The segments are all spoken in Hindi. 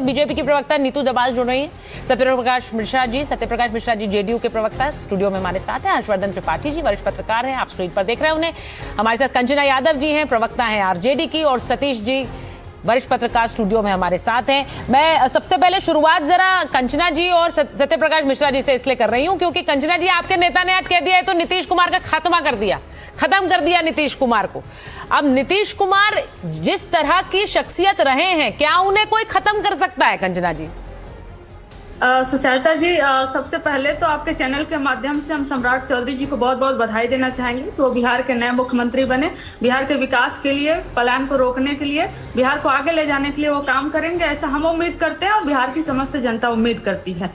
बीजेपी की प्रवक्ता नीतू दबाल जुड़ रही है। सत्यप्रकाश मिश्रा जी जेडीयू के प्रवक्ता स्टूडियो में हमारे साथ हैं। हर्षवर्धन त्रिपाठी जी वरिष्ठ पत्रकार हैं, आप स्क्रीन पर देख रहे हैं उन्हें। हमारे साथ कंचना यादव जी हैं, प्रवक्ता हैं आरजेडी की, और सतीश जी वरिष्ठ पत्रकार स्टूडियो में हमारे साथ हैं। मैं सबसे पहले शुरुआत जरा कंचना जी और सत्यप्रकाश मिश्रा जी से इसलिए कर रही हूं क्योंकि कंचना जी, आपके नेता ने आज कह दिया है तो नीतीश कुमार का खत्म कर दिया नीतीश कुमार को। अब नीतीश कुमार जिस तरह की शख्सियत रहे हैं, क्या उन्हें कोई खत्म कर सकता है? कंचना जी। सुचारिता जी, सबसे पहले तो आपके चैनल के माध्यम से हम सम्राट चौधरी जी को बहुत बहुत बधाई देना चाहेंगे कि वो बिहार के नए मुख्यमंत्री बने। बिहार के विकास के लिए, पलायन को रोकने के लिए, बिहार को आगे ले जाने के लिए वो काम करेंगे, ऐसा हम उम्मीद करते हैं और बिहार की समस्त जनता उम्मीद करती है।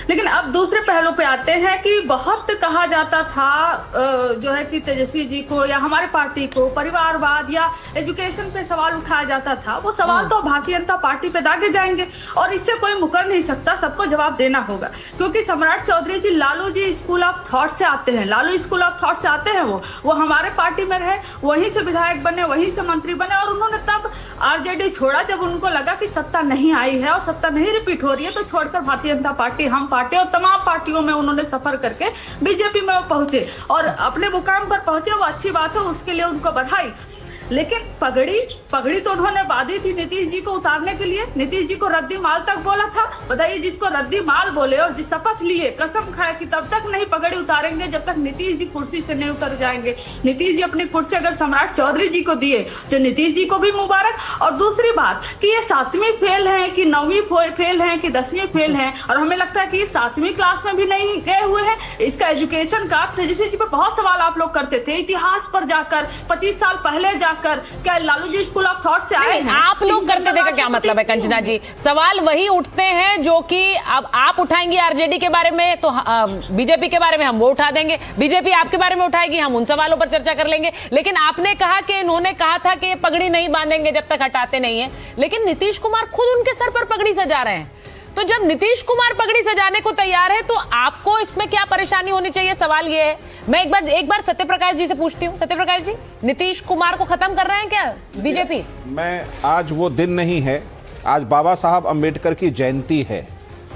लेकिन अब दूसरे पहलू पे आते हैं कि बहुत कहा जाता था जो है कि तेजस्वी जी को या हमारे पार्टी को परिवारवाद या एजुकेशन पे सवाल उठाया जाता था। वो सवाल तो भारतीय जनता पार्टी पे दागे जाएंगे और इससे कोई मुकर नहीं सकता, सबको जवाब देना होगा। क्योंकि सम्राट चौधरी जी Lalu ji school of thought से आते हैं, लालू स्कूल ऑफ थॉट से आते हैं। वो हमारे पार्टी में रहे, वहीं से विधायक बने, वहीं से मंत्री बने, और उन्होंने तब आरजेडी छोड़ा जब उनको लगा कि सत्ता नहीं आई है और सत्ता नहीं रिपीट हो रही है, तो छोड़कर भारतीय जनता पार्टी, हम पार्टी और तमाम पार्टियों में उन्होंने सफर करके बीजेपी में पहुंचे और अपने मुकाम पर पहुंचे। वो अच्छी बात है, उसके लिए उनको बधाई। लेकिन पगड़ी तो उन्होंने बांधी थी नीतीश जी को उतारने के लिए। नीतीश जी को रद्दी माल तक बोला था। बताइए, जिसको रद्दी माल बोले और जिस शपथ लिए, कसम खाए कि तब तक नहीं पगड़ी उतारेंगे जब तक नीतीश जी कुर्सी से नहीं उतर जाएंगे। नीतीश जी अपनी कुर्सी अगर सम्राट चौधरी जी को दिए तो नीतीश जी को भी मुबारक। और दूसरी बात कि ये 7वीं फेल है कि 9वीं फेल है कि 10वीं फेल है, और हमें लगता है कि ये 7वीं क्लास में भी नहीं गए हुए हैं। इसका एजुकेशन का तेजस्वी जी पर बहुत सवाल आप लोग करते थे, इतिहास पर जाकर 25 साल पहले जाकर क्या Lalu ji school of thought से आए हैं? आप लोग करते थे का क्या मतलब है कंचना जी? सवाल वही उठते हैं जो कि अब आप उठाएंगे आरजेडी के बारे में तो बीजेपी के बारे में हम वो उठा देंगे, बीजेपी आपके बारे में उठाएगी, हम उन सवालों पर चर्चा कर लेंगे। लेकिन आपने कहा कि इन्होंने कहा था कि पगड़ी नहीं बांधेंगे जब तक हटाते नहीं है, लेकिन नीतीश कुमार खुद उनके सर पर पगड़ी सजा रहे हैं। तो जब नीतीश कुमार पगड़ी सजाने को तैयार है तो आपको इसमें क्या परेशानी होनी चाहिए? सवाल ये है। मैं एक बार सत्यप्रकाश जी से पूछती हूँ। सत्यप्रकाश जी, नीतीश कुमार को खत्म कर रहे हैं क्या बीजेपी? मैं आज वो दिन नहीं है, आज बाबा साहब अंबेडकर की जयंती है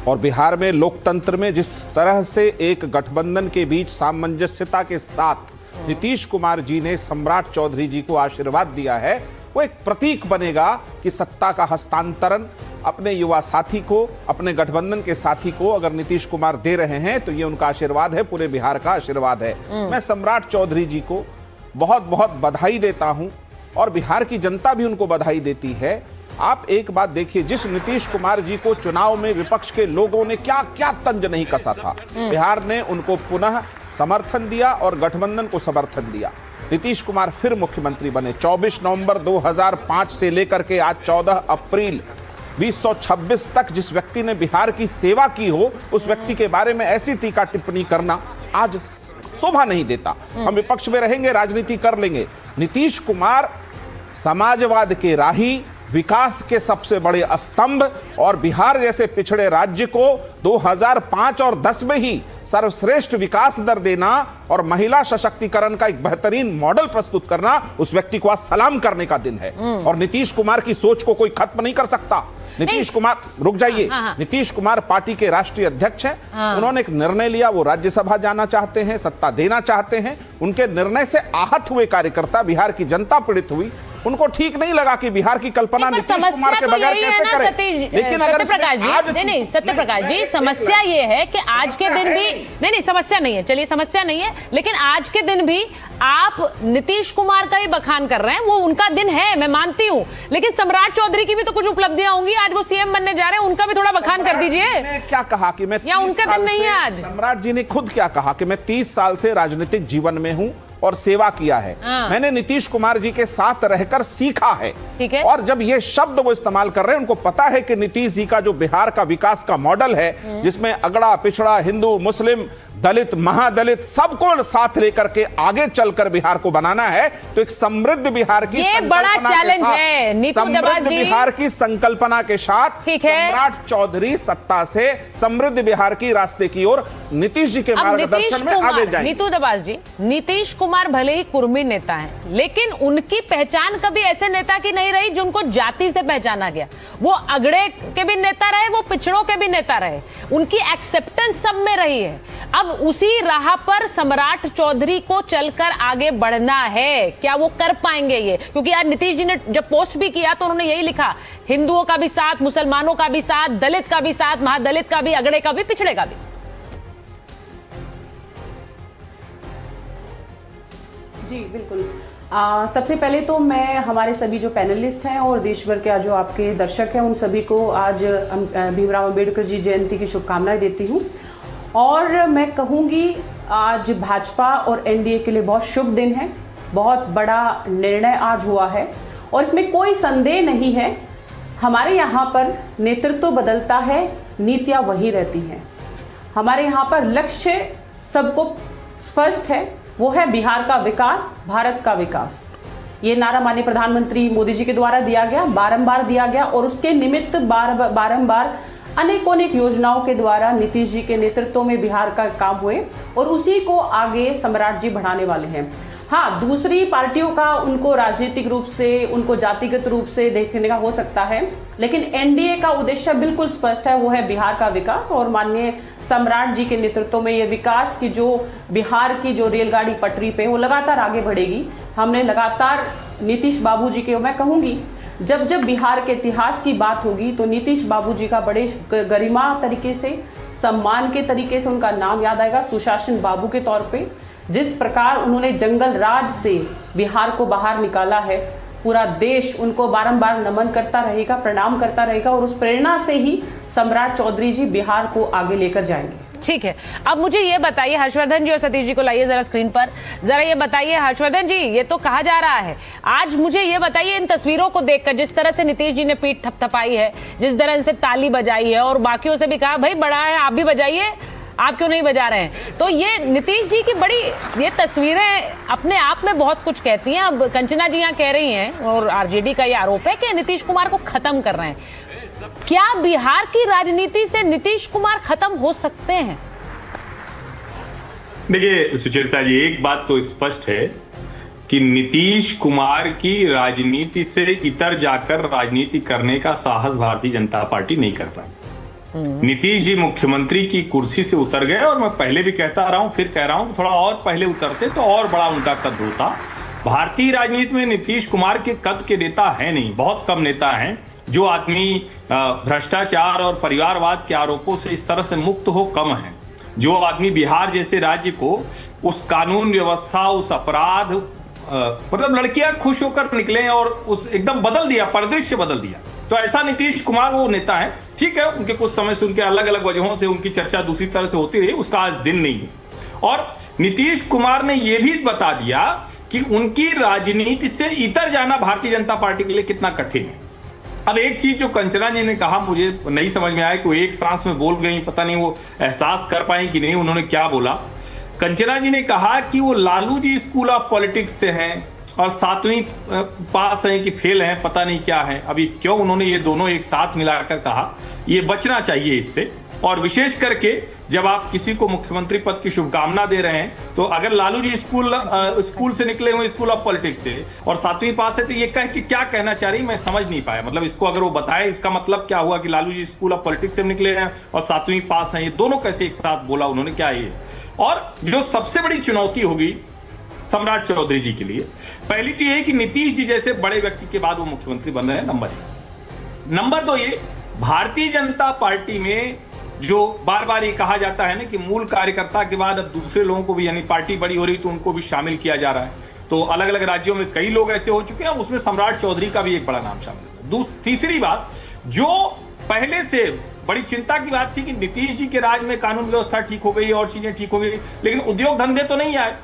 और बिहार में लोकतंत्र में जिस तरह से एक गठबंधन के बीच सामंजस्यता के साथ नीतीश कुमार जी ने सम्राट चौधरी जी को आशीर्वाद दिया है, वो एक प्रतीक बनेगा कि सत्ता का हस्तांतरण अपने युवा साथी को, अपने गठबंधन के साथी को अगर नीतीश कुमार दे रहे हैं तो ये उनका आशीर्वाद है, पूरे बिहार का आशीर्वाद है। मैं सम्राट चौधरी जी को बहुत बहुत बधाई देता हूं और बिहार की जनता भी उनको बधाई देती है। आप एक बात देखिए, जिस नीतीश कुमार जी को चुनाव में विपक्ष के लोगों ने क्या क्या तंज नहीं कसा था, बिहार ने उनको पुनः समर्थन दिया और गठबंधन को समर्थन दिया। नीतीश कुमार फिर मुख्यमंत्री बने। 24 नवंबर 2005 से लेकर के आज 14 अप्रैल 2026 तक जिस व्यक्ति ने बिहार की सेवा की हो, उस व्यक्ति के बारे में ऐसी टीका टिप्पणी करना आज शोभा नहीं देता। हम विपक्ष में रहेंगे, राजनीति कर लेंगे। नीतीश कुमार समाजवाद के राही, विकास के सबसे बड़े स्तंभ और बिहार जैसे पिछड़े राज्य को 2005 और 10 में ही सर्वश्रेष्ठ विकास दर देना और महिला सशक्तिकरण का एक बेहतरीन मॉडल प्रस्तुत करना, उस व्यक्ति को आज सलाम करने का दिन है। और नीतीश कुमार की सोच को कोई खत्म नहीं कर सकता। नीतीश कुमार, रुक जाइए, नीतीश कुमार पार्टी के राष्ट्रीय अध्यक्ष हैं। उन्होंने एक निर्णय लिया, वो राज्यसभा जाना चाहते हैं, सत्ता देना चाहते हैं। उनके निर्णय से आहत हुए कार्यकर्ता, बिहार की जनता पीड़ित हुई, उनको ठीक नहीं लगा कि बिहार की कल्पना नीतीश कुमार के बगैर कैसे करें। लेकिन अगर सत्यप्रकाश जी, समस्या ये है कि आज के दिन भी नहीं, समस्या नहीं है, चलिए समस्या नहीं है, लेकिन आज के दिन भी आप नीतीश कुमार का ही बखान कर रहे हैं। वो उनका दिन है, मैं मानती हूँ, लेकिन सम्राट चौधरी की भी तो कुछ उपलब्धियां होंगी। आज वो सीएम बनने जा रहे हैं, उनका भी थोड़ा बखान कर दीजिए। क्या कहा कि मैं, या उनका दिन नहीं है आज? सम्राट जी ने खुद क्या कहा कि मैं 30 साल से राजनीतिक जीवन में हूं और सेवा किया है। मैंने नीतीश कुमार जी के साथ रहकर सीखा है। ठीक है। और जब ये शब्द वो इस्तेमाल कर रहे हैं, उनको पता है कि नीतीश जी का जो बिहार का विकास का मॉडल है, जिसमें अगड़ा पिछड़ा, हिंदू मुस्लिम, दलित महादलित सबको साथ लेकर के आगे चलकर बिहार को बनाना है, तो एक समृद्ध बिहार की ये बड़ा चैलेंज है नीतू दबाल जी। बिहार की संकल्पना के साथ सम्राट चौधरी सत्ता से समृद्ध बिहार की रास्ते की ओर नीतीश जी के मार्गदर्शन में आगे जाएंगे। नीतू दबाल जी, नीतीश कुमार भले ही कुर्मी नेता हैं, लेकिन उनकी पहचान कभी ऐसे नेता की नहीं रही जिनको जाति से पहचाना गया। वो अगड़े के भी नेता रहे, वो पिछड़ों के भी नेता रहे, उनकी एक्सेप्टेंस सब में रही है। अब उसी राह पर सम्राट चौधरी को चलकर आगे बढ़ना है। क्या वो कर पाएंगे ये? क्योंकि आज नीतीश जी ने जब पोस्ट भी किया तो उन्होंने यही लिखा, हिंदुओं का भी साथ, मुसलमानों का भी साथ, दलित का भी साथ, महादलित का भी, अगड़े का भी, पिछड़े का भी। जी बिल्कुल। सबसे पहले तो मैं हमारे सभी जो पैनलिस्ट हैं और देश भर के जो आपके दर्शक हैं उन सभी को आज भीमराव अंबेडकर जी जयंती की शुभकामनाएं देती हूं। और मैं कहूंगी आज भाजपा और एनडीए के लिए बहुत शुभ दिन है, बहुत बड़ा निर्णय आज हुआ है और इसमें कोई संदेह नहीं है। हमारे यहाँ पर नेतृत्व बदलता है, नीतियाँ वही रहती हैं। हमारे यहाँ पर लक्ष्य सबको स्पष्ट है, वो है बिहार का विकास, भारत का विकास। ये नारा माननीय प्रधानमंत्री मोदी जी के द्वारा दिया गया, बारंबार दिया गया और उसके निमित्त बारंबार अनेक योजनाओं के द्वारा नीतीश जी के नेतृत्व में बिहार का काम हुए और उसी को आगे सम्राट जी बढ़ाने वाले हैं। हाँ, दूसरी पार्टियों का उनको राजनीतिक रूप से, उनको जातिगत रूप से देखने का हो सकता है, लेकिन एनडीए का उद्देश्य बिल्कुल स्पष्ट है, वो है बिहार का विकास। और माननीय सम्राट जी के नेतृत्व में ये विकास की जो बिहार की जो रेलगाड़ी पटरी पे वो लगातार आगे बढ़ेगी। हमने लगातार नीतीश बाबू जी के, मैं कहूँगी जब जब बिहार के इतिहास की बात होगी तो नीतीश बाबू जी का बड़े गरिमा तरीके से, सम्मान के तरीके से उनका नाम याद आएगा। सुशासन बाबू के तौर पे जिस प्रकार उन्होंने जंगल राज से बिहार को बाहर निकाला है, पूरा देश उनको बारंबार नमन करता रहेगा, प्रणाम करता रहेगा और उस प्रेरणा से ही सम्राट चौधरी जी बिहार को आगे लेकर जाएंगे। ठीक है, अब मुझे ये बताइए, हर्षवर्धन जी और सतीश जी को लाइए जरा स्क्रीन पर। जरा ये बताइए हर्षवर्धन जी, ये तो कहा जा रहा है, आज मुझे ये बताइए इन तस्वीरों को देखकर जिस तरह से नीतीश जी ने पीठ थपथपाई है, जिस तरह से ताली बजाई है और बाकियों से भी कहा भाई बड़ा है आप भी बजाइए, आप क्यों नहीं बजा रहे हैं, तो ये नीतीश जी की बड़ी ये तस्वीरें अपने आप में बहुत कुछ कहती हैं। अब कंचना जी यहाँ कह रही हैं और आरजेडी का ये आरोप है कि नीतीश कुमार को खत्म कर रहे हैं। क्या बिहार की राजनीति से नीतीश कुमार खत्म हो सकते हैं? देखिए सुचरिता जी, एक बात तो स्पष्ट है कि नीतीश कुमार की राजनीति से इतर जाकर राजनीति करने का साहस भारतीय जनता पार्टी नहीं कर पाई। नीतीश जी मुख्यमंत्री की कुर्सी से उतर गए और मैं पहले भी कहता रहा हूं, फिर कह रहा हूं, थोड़ा और पहले उतरते तो और बड़ा उनका कद होता। भारतीय राजनीति में नीतीश कुमार के कद के नेता है नहीं, बहुत कम नेता हैं जो आदमी भ्रष्टाचार और परिवारवाद के आरोपों से इस तरह से मुक्त हो, कम है। जो आदमी बिहार जैसे राज्य को उस कानून व्यवस्था, उस अपराध, मतलब लड़कियां खुश होकर निकले और उस एकदम बदल दिया, परिदृश्य बदल दिया, तो ऐसा नीतीश कुमार वो नेता है। ठीक है, उनके कुछ समय से उनके अलग अलग वजहों से उनकी चर्चा दूसरी तरह से होती रही, उसका आज दिन नहीं है। और नीतीश कुमार ने यह भी बता दिया कि उनकी राजनीति से इतर जाना भारतीय जनता पार्टी के लिए कितना कठिन है। अब एक चीज जो कंचना जी ने कहा मुझे नहीं समझ में आया कि वो एक सांस में बोल गई, पता नहीं वो एहसास कर पाई कि नहीं, उन्होंने क्या बोला। कंचना जी ने कहा कि वो Lalu ji school of politics से हैं और 7वीं पास हैं कि फेल हैं, पता नहीं क्या है। अभी क्यों उन्होंने ये दोनों एक साथ मिलाकर कहा, ये बचना चाहिए इससे। और विशेष करके जब आप किसी को मुख्यमंत्री पद की शुभकामना दे रहे हैं तो अगर लालू जी स्कूल से निकले हुए, स्कूल ऑफ पॉलिटिक्स से, और 7वीं पास है, तो ये कह के क्या कहना चाह रही मैं समझ नहीं पाया। मतलब इसको अगर वो बताए, इसका मतलब क्या हुआ कि Lalu ji school of politics से निकले हैं और 7वीं पास हैं, ये दोनों कैसे एक साथ बोला उन्होंने, क्या ये? और जो सबसे बड़ी चुनौती होगी सम्राट चौधरी जी के लिए, पहली तो ये कि नीतीश जी जैसे बड़े व्यक्ति के बाद वो मुख्यमंत्री बन रहे हैं, नंबर 1। नंबर 2 ये, भारतीय जनता पार्टी में जो बार बार ये कहा जाता है ना कि मूल कार्यकर्ता के बाद अब दूसरे लोगों को भी, यानी पार्टी बड़ी हो रही तो उनको भी शामिल किया जा रहा है, तो अलग अलग राज्यों में कई लोग ऐसे हो चुके हैं, उसमें सम्राट चौधरी का भी एक बड़ा नाम शामिल है। तीसरी बात, जो पहले से बड़ी चिंता की बात थी कि नीतीश जी के राज में कानून व्यवस्था ठीक हो गई और चीजें ठीक हो गई, लेकिन उद्योग धंधे तो नहीं आए।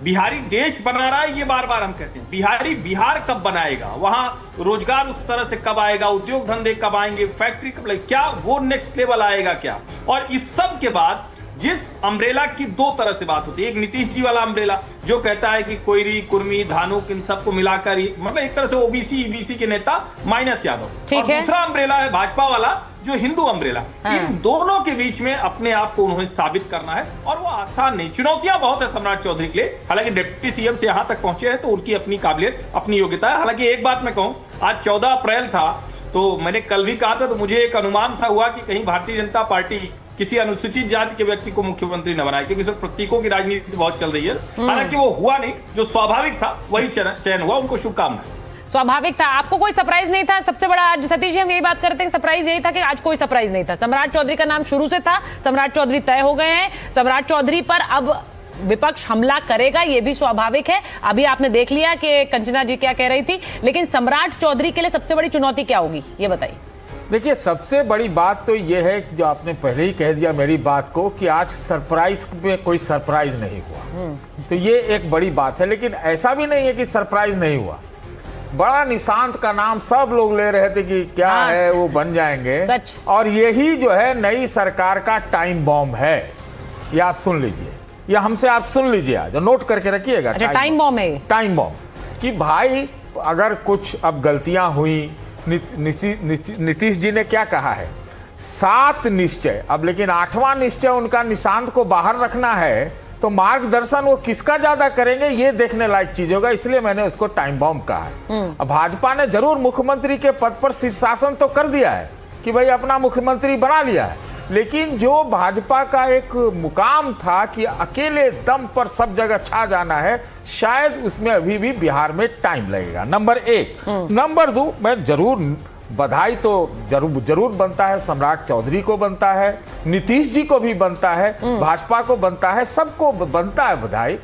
बिहारी देश बना रहा है, ये बार बार हम कहते हैं, बिहारी बिहार कब बनाएगा, वहां रोजगार उस तरह से कब आएगा, उद्योग धंधे कब आएंगे, फैक्ट्री कब लगेगी, क्या वो नेक्स्ट लेवल आएगा क्या? और इस सब के बाद जिस अम्ब्रेला की दो तरह से बात होती है, एक नीतीश जी वाला अम्ब्रेला जो कहता है कि कोयरी, कुर्मी, धानुक इन सबको मिलाकर ही, मतलब एक तरह से ओबीसी ईबीसी के नेता माइनस यादव, और दूसरा अम्ब्रेला है भाजपा वाला जो हिंदू अम्ब्रेला। इन दोनों के बीच में अपने आप को उन्होंने साबित करना है और वो आसान नहीं। चुनौतियां बहुत है सम्राट चौधरी के लिए, हालांकि डिप्टी सीएम से यहां तक पहुंचे हैं तो उनकी अपनी काबिलियत, अपनी योग्यता है। हालांकि एक बात मैं कहूं, आज 14 अप्रैल था तो मैंने कल भी कहा था, तो मुझे एक अनुमान सा हुआ कि कहीं भारतीय जनता पार्टी किसी अनुसूचित जाति के व्यक्ति को मुख्यमंत्री न बनाए, क्योंकि सब प्रतीकों की राजनीति बहुत चल रही है। हालांकि वो हुआ नहीं, जो स्वाभाविक था वही चयन हुआ। उनको शुभकामनाएं। स्वाभाविक था, आपको कोई सरप्राइज नहीं था? सबसे बड़ा आज सतीश जी हम यही बात करते हैं, सरप्राइज यही था कि आज कोई सरप्राइज नहीं था। सम्राट चौधरी का नाम शुरू से था, सम्राट चौधरी तय हो गए हैं। सम्राट चौधरी पर अब विपक्ष हमला करेगा, यह भी स्वाभाविक है। अभी आपने देख लिया कि कंचना जी क्या कह रही थी, लेकिन सम्राट चौधरी के लिए सबसे बड़ी चुनौती क्या होगी, ये बताइए। देखिए, सबसे बड़ी बात तो ये है कि जो आपने पहले ही कह दिया मेरी बात को, कि आज सरप्राइज में कोई सरप्राइज नहीं हुआ, तो ये एक बड़ी बात है। लेकिन ऐसा भी नहीं है कि सरप्राइज नहीं हुआ। बड़ा निशांत का नाम सब लोग ले रहे थे कि क्या है, वो बन जाएंगे, सच। और यही जो है नई सरकार का टाइम बॉम्ब है। ये आप सुन लीजिए, या हमसे आप सुन लीजिए, आज नोट करके रखिएगा। अच्छा, टाइम बॉम्ब है, टाइम बॉम्ब। कि भाई अगर कुछ अब गलतियां हुई, नीतीश जी ने क्या कहा है, 7 निश्चय, अब लेकिन 8वां निश्चय उनका निशांत को बाहर रखना है, तो मार्गदर्शन वो किसका ज्यादा करेंगे ये देखने लायक चीज होगा। इसलिए मैंने उसको टाइम बॉम्ब कहा है। अब भाजपा ने जरूर मुख्यमंत्री के पद पर शीर्षासन तो कर दिया है कि भाई अपना मुख्यमंत्री बना लिया है, लेकिन जो भाजपा का एक मुकाम था कि अकेले दम पर सब जगह छा जाना है, शायद उसमें अभी भी बिहार में टाइम लगेगा। नंबर 1। नंबर 2, मैं जरूर बधाई तो जरूर बनता है, सम्राट चौधरी को बनता है, नीतीश जी को भी बनता है, भाजपा को बनता है, सबको बनता है बधाई।